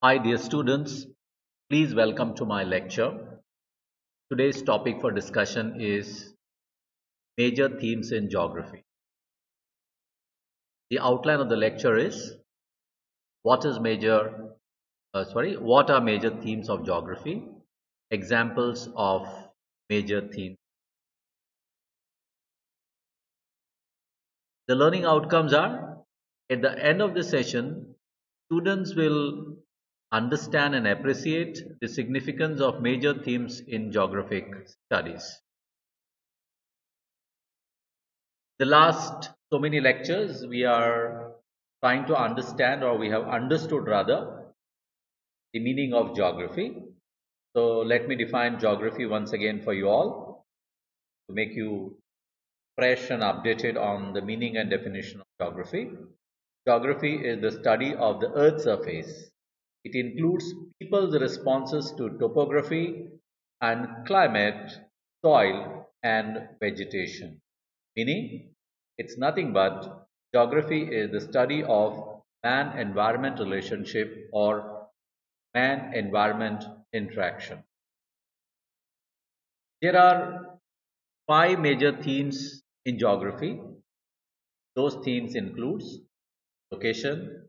Hi dear students, please welcome to my lecture. Today's topic for discussion is major themes in geography. The outline of the lecture is what are major themes of geography? Examples of major themes. The learning outcomes are at the end of the session, students will understand and appreciate the significance of major themes in geographic studies. The last so many lectures, we are trying to understand, or we have understood rather, the meaning of geography. So let me define geography once again for you all to make you fresh and updated on the meaning and definition of geography. Geography is the study of the Earth's surface. It includes people's responses to topography and climate, soil, and vegetation. Meaning, it's nothing but geography is the study of man-environment relationship or man-environment interaction. There are five major themes in geography. Those themes includes location,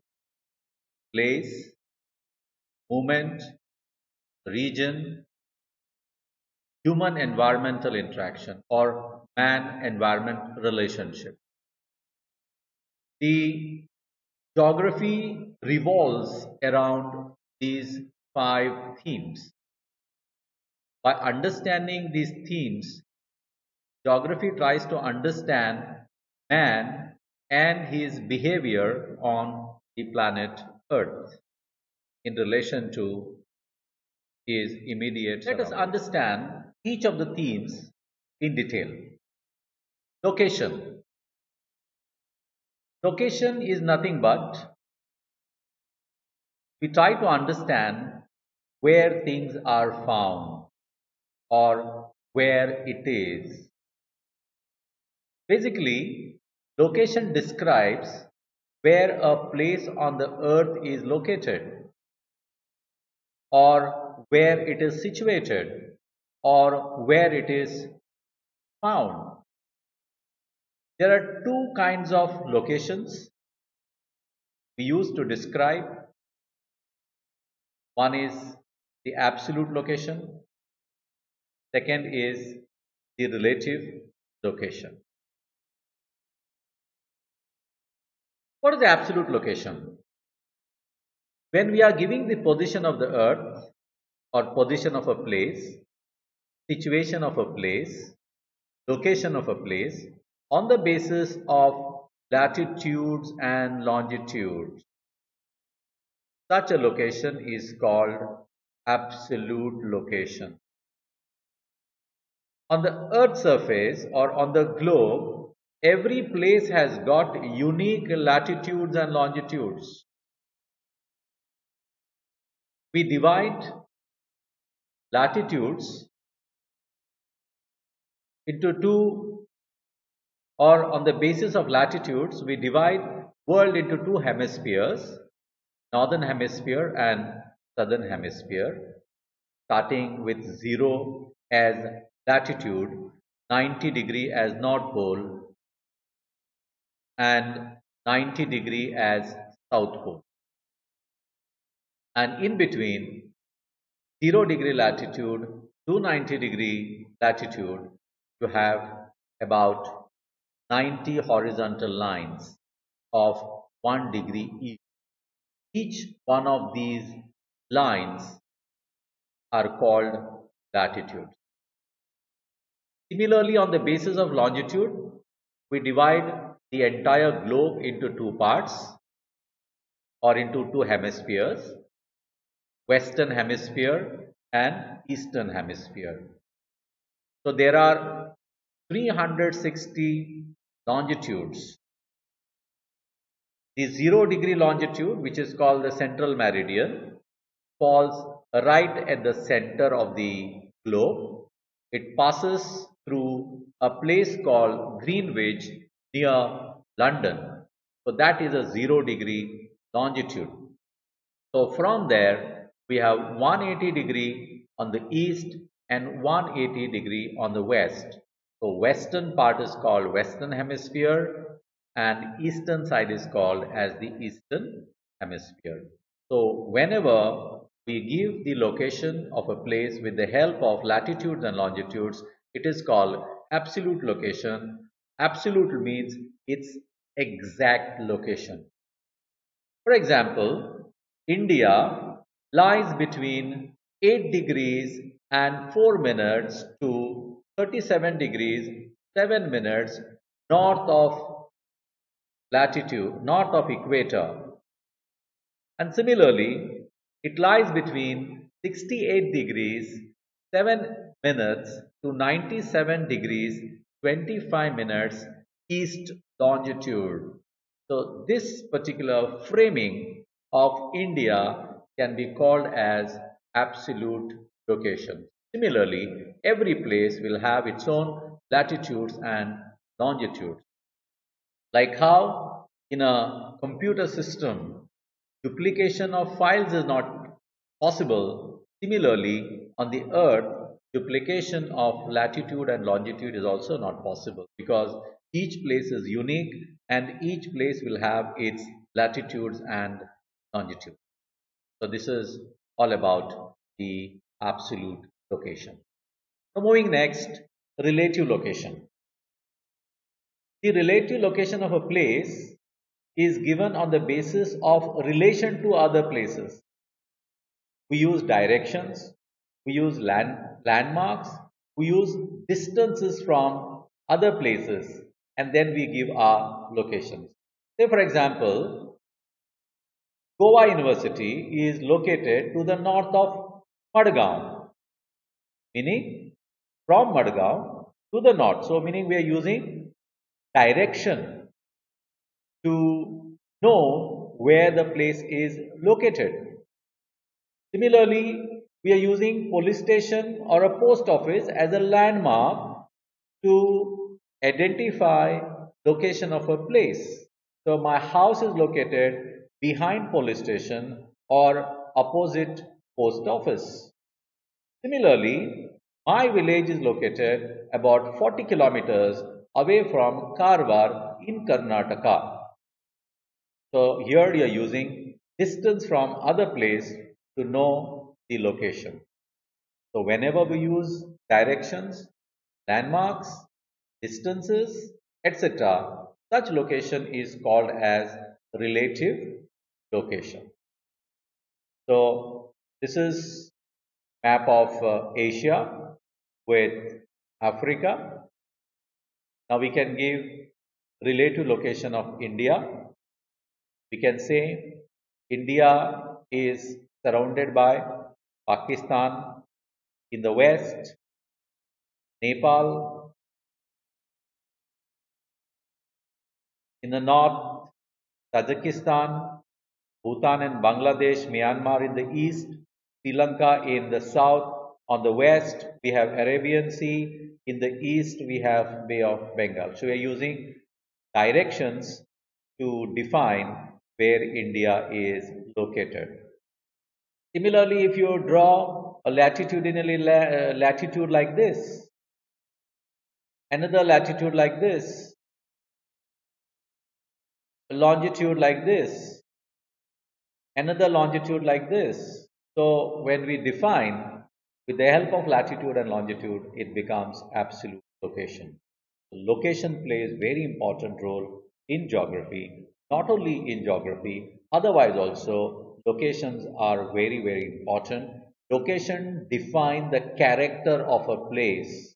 place, movement, region, human environmental interaction or man environment relationship. The geography revolves around these five themes. By understanding these themes, geography tries to understand man and his behavior on the planet Earth in relation to his immediate. Let us understand each of the themes in detail. Location. Location is nothing but we try to understand where things are found or where it is. Basically, location describes where a place on the earth is located or where it is situated or where it is found. There are two kinds of locations we use to describe. One is the absolute location. Second is the relative location. What is the absolute location? When we are giving the position of the earth or position of a place, situation of a place, location of a place on the basis of latitudes and longitudes, such a location is called absolute location. On the earth's surface or on the globe, every place has got unique latitudes and longitudes. We divide latitudes into two, or on the basis of latitudes, we divide world into two hemispheres, northern hemisphere and southern hemisphere, starting with 0 as latitude, 90° as North Pole, and 90° as South Pole. And in between 0° latitude to 90° latitude, you have about 90 horizontal lines of 1 degree each. Each one of these lines are called latitudes. Similarly, on the basis of longitude, we divide the entire globe into two parts or into two hemispheres, Western Hemisphere and Eastern Hemisphere. So there are 360 longitudes. The 0° longitude, which is called the central meridian, falls right at the center of the globe. It passes through a place called Greenwich near London. So that is a 0° longitude. So from there, we have 180 degree on the east and 180 degree on the west. So western part is called western hemisphere and eastern side is called as the eastern hemisphere. So whenever we give the location of a place with the help of latitudes and longitudes, it is called absolute location. Absolute means its exact location. For example, India lies between 8 degrees and 4 minutes to 37 degrees 7 minutes north of latitude, north of equator. And similarly, it lies between 68 degrees 7 minutes to 97 degrees 25 minutes east longitude. So this particular framing of India can be called as absolute location. Similarly, every place will have its own latitudes and longitudes. Like how in a computer system, duplication of files is not possible. Similarly, on the earth, duplication of latitude and longitude is also not possible because each place is unique and each place will have its latitudes and longitude. So this is all about the absolute location. So moving next, relative location. The relative location of a place is given on the basis of relation to other places. We use directions, we use landmarks, we use distances from other places, and then we give our locations. Say for example, Goa University is located to the north of Madgaon, meaning from Madgaon to the north. So meaning we are using direction to know where the place is located. Similarly, we are using police station or a post office as a landmark to identify location of a place. So my house is located behind police station or opposite post office. Similarly, my village is located about 40 kilometers away from Karwar in Karnataka. So here you are using distance from other place to know the location. So whenever we use directions, landmarks, distances, etc., such location is called as relative location. So this is map of Asia with Africa. Now we can give relative location of India. We can say India is surrounded by Pakistan in the west, Nepal in the north, Tajikistan, Bhutan and Bangladesh, Myanmar in the east, Sri Lanka in the south. On the west, we have Arabian Sea. In the east, we have Bay of Bengal. So we are using directions to define where India is located. Similarly, if you draw a latitudinally latitude like this, another latitude like this, a longitude like this, another longitude like this. So when we define with the help of latitude and longitude, it becomes absolute location. Location plays very important role in geography, not only in geography, otherwise also locations are very important. Location defines the character of a place.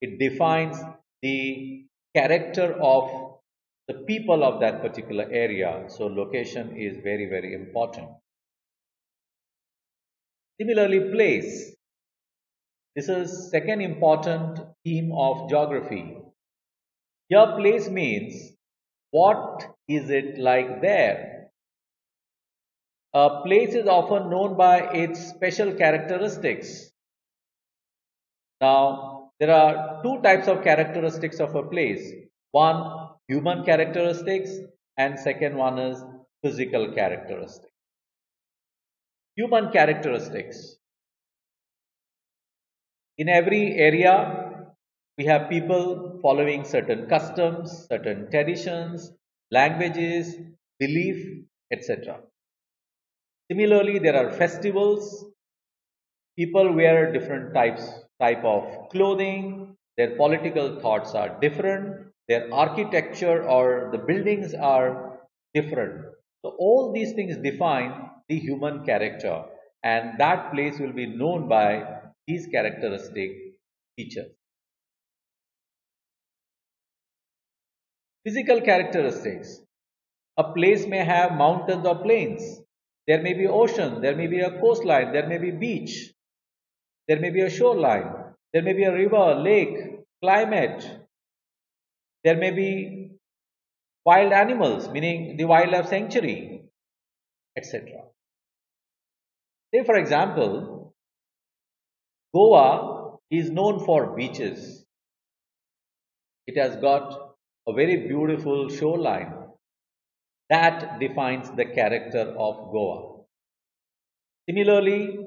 It defines the character of the people of that particular area. So location is very important. Similarly, place. This is second important theme of geography. Here place means what is it like there? A place is often known by its special characteristics. Now, there are two types of characteristics of a place. One, human characteristics, and second one is physical characteristics. Human characteristics. In every area, we have people following certain customs, certain traditions, languages, belief, etc. Similarly, there are festivals. People wear different type of clothing. Their political thoughts are different. Their architecture or the buildings are different. So all these things define the human character, and that place will be known by these characteristic features. Physical characteristics. A place may have mountains or plains. There may be ocean, there may be a coastline, there may be beach, there may be a shoreline, there may be a river, lake, climate, there may be wild animals, meaning the wildlife sanctuary, etc. Say, for example, Goa is known for beaches. It has got a very beautiful shoreline that defines the character of Goa. Similarly,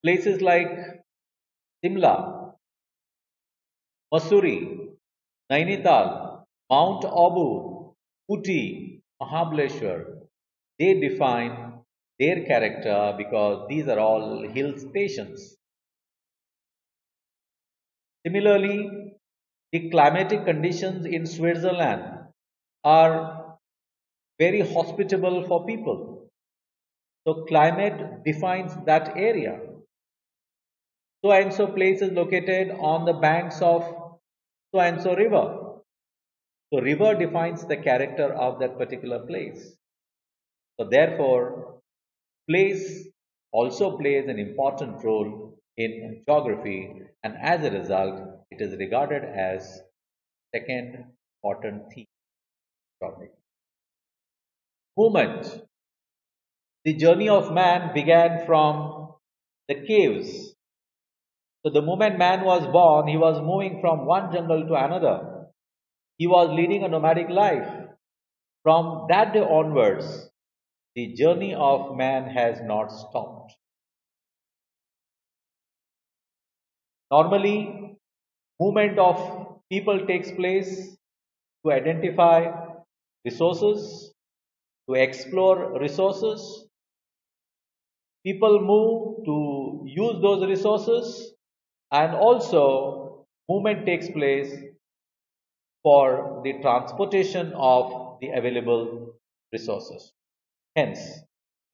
places like Simla, Mussoorie, Nainital, Mount Abu, Uti, Mahabaleshwar, they define their character because these are all hill stations. Similarly, the climatic conditions in Switzerland are very hospitable for people. So climate defines that area. So and so place is located on the banks of so and so river. So river defines the character of that particular place. So therefore, place also plays an important role in geography, and as a result, it is regarded as second important theme topic. Movement. The journey of man began from the caves. So the moment man was born, he was moving from one jungle to another. He was leading a nomadic life. From that day onwards, the journey of man has not stopped. Normally, movement of people takes place to identify resources, to explore resources. People move to use those resources, and also movement takes place for the transportation of the available resources. Hence,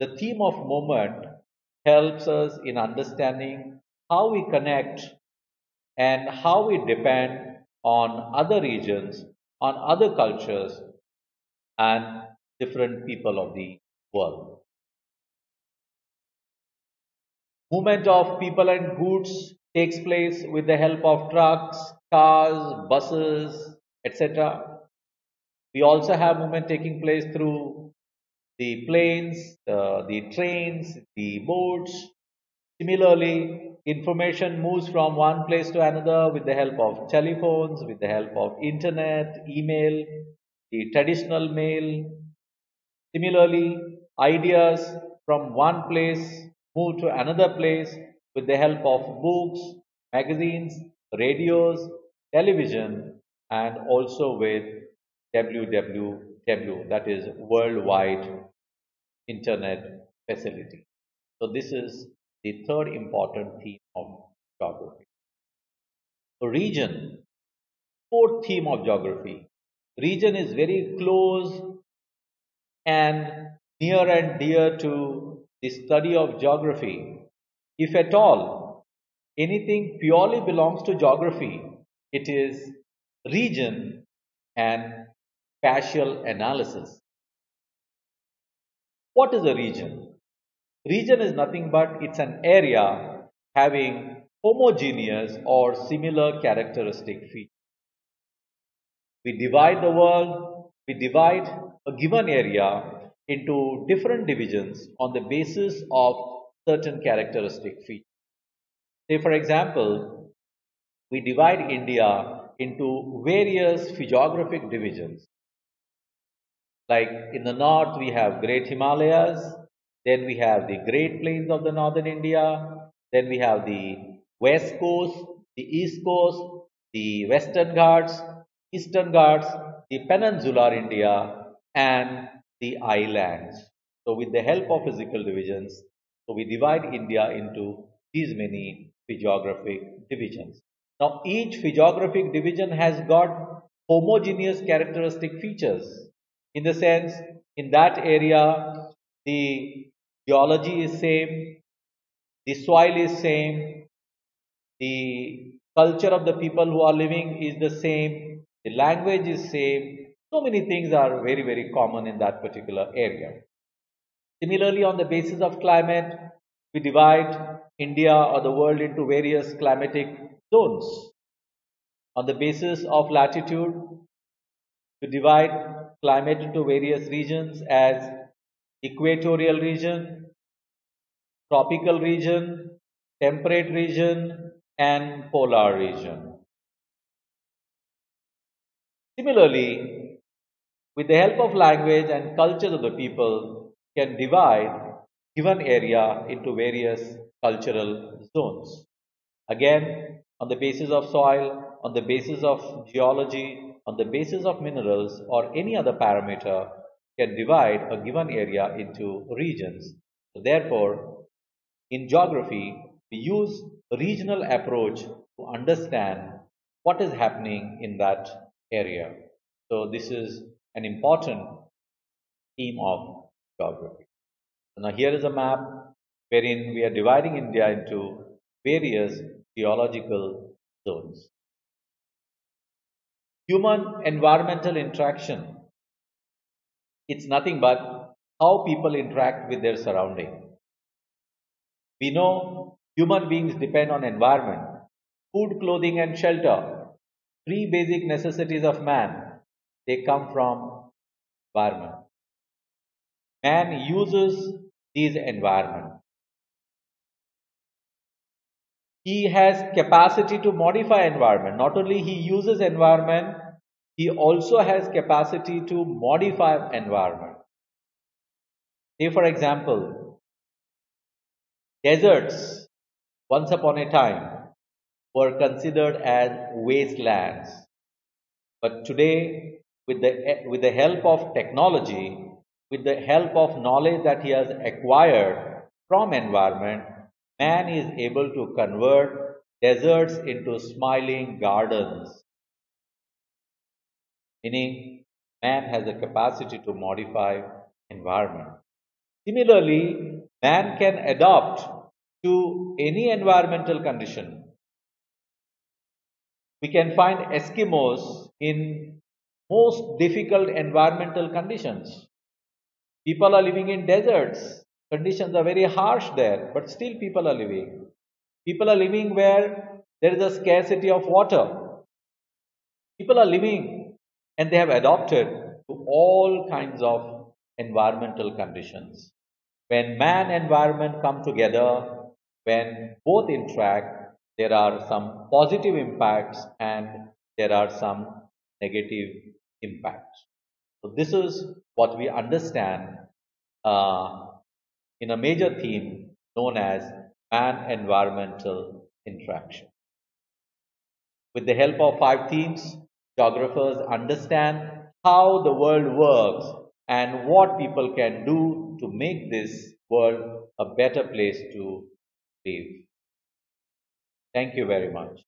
the theme of movement helps us in understanding how we connect and how we depend on other regions, on other cultures, and different people of the world. Movement of people and goods takes place with the help of trucks, cars, buses, etc. We also have movement taking place through the planes, the trains, the boats. Similarly, information moves from one place to another with the help of telephones, with the help of internet, email, the traditional mail. Similarly, ideas from one place move to another place with the help of books, magazines, radios, television, and also with WWW, that is Worldwide Internet Facility. So this is the third important theme of geography. Region, fourth theme of geography. Region is very close and near and dear to the study of geography. If at all anything purely belongs to geography, it is region and spatial analysis. What is a region? Region is nothing but it's an area having homogeneous or similar characteristic features. We divide the world, we divide a given area into different divisions on the basis of certain characteristic features. Say, for example, we divide India into various physiographic divisions. Like in the north, we have Great Himalayas. Then we have the Great Plains of the northern India. Then we have the West Coast, the East Coast, the Western Ghats, Eastern Ghats, the Peninsular India, and the islands. So, with the help of physical divisions, so we divide India into these many physiographic divisions. Now, each physiographic division has got homogeneous characteristic features in the sense in that area the geology is same, the soil is same, the culture of the people who are living is the same, the language is same. So many things are very, very common in that particular area. Similarly, on the basis of climate, we divide India or the world into various climatic zones. On the basis of latitude, we divide climate into various regions as equatorial region, tropical region, temperate region, and polar region. Similarly, with the help of language and culture of the people, can divide given area into various cultural zones. Again, on the basis of soil, on the basis of geology, on the basis of minerals, or any other parameter, can divide a given area into regions. So therefore, in geography, we use a regional approach to understand what is happening in that area. So this is an important theme of geography. So now here is a map wherein we are dividing India into various geological zones. Human environmental interaction. It's nothing but how people interact with their surrounding. We know human beings depend on environment, food, clothing, and shelter. Three basic necessities of man. They come from environment. Man uses these environment. He has capacity to modify environment. Not only he uses environment, he also has capacity to modify environment. Say for example, deserts once upon a time were considered as wastelands. But today, with the help of technology, with the help of knowledge that he has acquired from environment, man is able to convert deserts into smiling gardens. Meaning, man has the capacity to modify environment. Similarly, man can adapt to any environmental condition. We can find Eskimos in most difficult environmental conditions. People are living in deserts. Conditions are very harsh there, but still people are living. People are living where there is a scarcity of water. People are living and they have adopted to all kinds of environmental conditions. When man and environment come together, when both interact, there are some positive impacts and there are some negative impacts. So this is what we understand uh, in a major theme known as man-environmental interaction. With the help of 5 themes, geographers understand how the world works and what people can do to make this world a better place to live. Thank you very much.